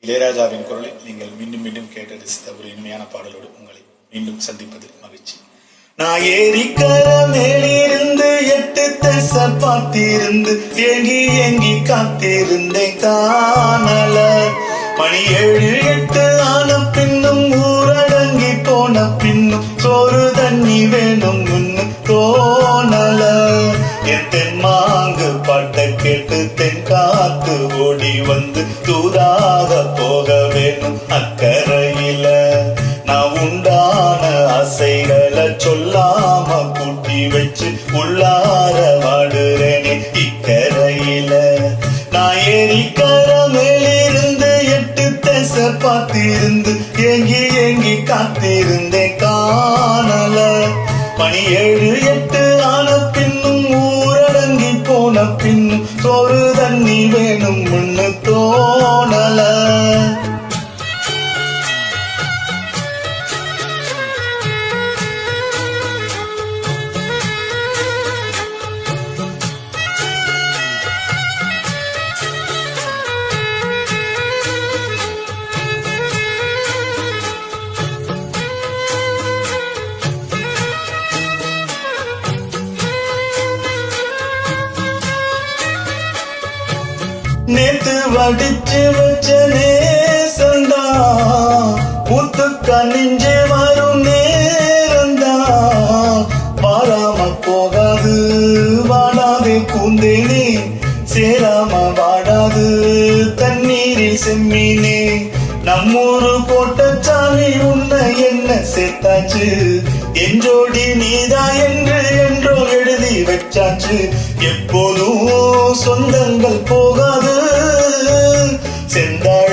இளையராஜாவின் குரலில் நீங்கள் மீண்டும் மீண்டும் கேட்டு ரசித்த ஒரு இனிமையான பாடலோடு உங்களை மீண்டும் சந்திப்பதில் மகிழ்ச்சி. நான் ஏரிக்கர மேலிருந்து 8 திசை பார்த்திருந்து ஏங்கி ஏங்கி காத்திருந்தேன் காணல. மணி 7 8 ஆன பின்னும் ஊரடங்கி போன பின்னும் சோறு தண்ணி வேணும் முன்னு தோணல. என் தென்மாங்கு பாட்ட கேட்டு தென்காத்து ஓடி வந்து தூதாக போக வேணும் அக்கறையில. நான் உண்டான ஆசைகளை சொல்லாம கூட்டி வச்சு உள்ளார வாடுறேனே இக்கரையில. நான் ஏரிக்கர மேலிருந்து 8 திசை பார்த்திருந்து ஏங்கி ஏங்கி காத்திருந்தேன் காணல. மணி 7 8 ஆன பின்னும் ஊரடங்கி போன பின்னும் சோறு தண்ணி வேணும் முன்னு தோணல. நேத்து வடிச்சு வச்ச நேசந்தா முத்து கணிஞ்சு வரும் நேரந்தா. வாராம போகாது வாடாதே கூந்தேனே, சேராம வாடாது தண்ணீரில் செம்மீனே. நம்மூரு கோட்டச்சாமி உன்னை என்ன சேர்த்தாச்சு, என்றோடி நீதா என்று என்றோ எழுதி வச்சாச்சு. எப்போதும் சொந்தங்கள் போகாது, செந்தாழ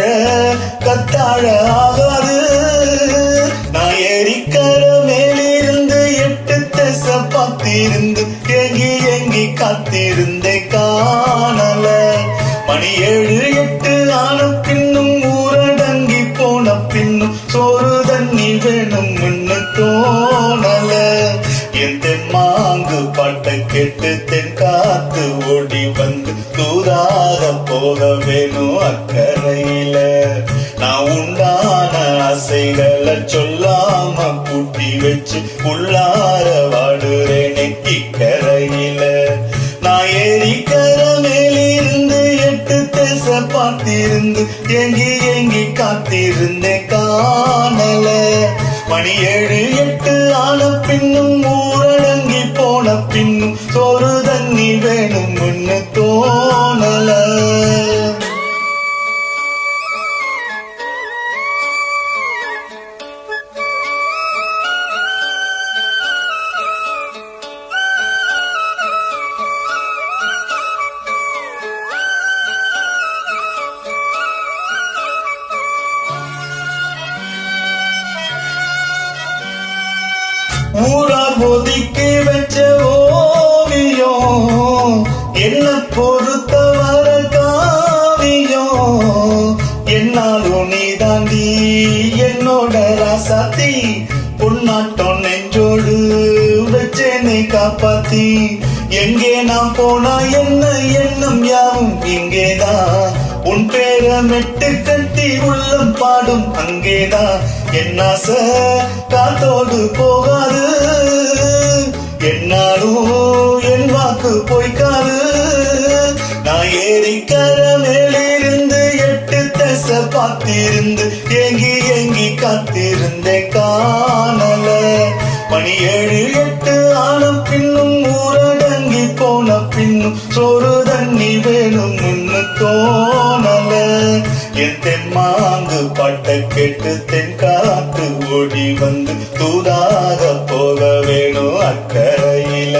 கத்தாழ ஆகாது. நான் ஏரிக்கர மேலிருந்து 8 திசை பார்த்திருந்து ஏங்கி ஏங்கி காத்திருந்தேன் காணல. மணி 7 8 ஆன பின்னும் ஊரடங்கி போன பின்னும் சோறு தண்ணி வேணும் முன்னு தோணல. என் தென்மாங்கு பாட்ட கேட்டு தென்காத்து ஓடி வந்து தூதாக போக வேணும் அக்கறையில. நான் உண்டான ஆசைகளை சொல்லாம கூட்டி வச்சு உள்ளார வாடுறேனே இக்கரையில. நான் ஏரிக்கர மேலிருந்து 8 திசை பார்த்திருந்து ஏங்கி ஏங்கி காத்திருந்தேன் காணல. மணி 7 8 ஆன பின்னும் ஊரடங்கி போன பின்னும் சோறு தண்ணி வேணும் முன்னு தோணல. ஊரார் ஒதுக்கி வச்ச ஓவியம் என்ன பொறுத்த வர காவியம். என்னாலும் நீ தாண்டி என்னோட ராசாத்தி, பொன்னாட்டம் நெஞ்சோடு வச்சேனை காப்பாத்தி. எங்கே நான் போனா என்ன எண்ணம் யாவும் இங்கேதான், உன் பேர மெட்டு கட்டி உள்ளம் பாடும் அங்கேதான். என் ஆசை காத்தோடு போகாது, என்னாலும் என் வாக்கு போய்க்காது. நான் ஏரிக்கர மேலிருந்து 8 திசை பார்த்திருந்து ஏங்கி ஏங்கி காத்திருந்தேன் காணல. மணி 7 8 ஆன பின்னும் ஊரடங்கி போன பின்னும் சோறு தண்ணி வேணும் முன்னு தோணல. என் தென்மாங்கு பாட்ட கேட்டு தென்காத்து ஓடி வந்து தூதாக போக வேணும் அக்கறையில.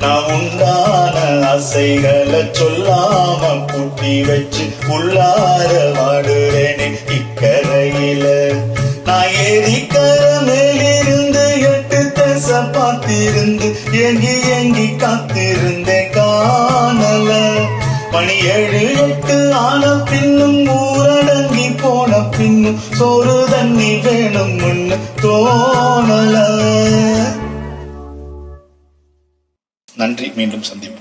நான் உண்டான ஆசைகளை சொல்லாம கூட்டி வச்சு உள்ளார வாடுறேனே இக்கரையில. நான் ஏரிக்கர மேலிருந்து 8 திசை பார்த்திருந்து ஏங்கி ஏங்கி காத்திருந்தேன் காணல. மணி 7 8 ஆன பின்னும் ஊரடங்கி போன பின்னும் சோறு தண்ணி வேணும் முன்னு தோணல. நன்றி, மீண்டும் சந்திப்போம்.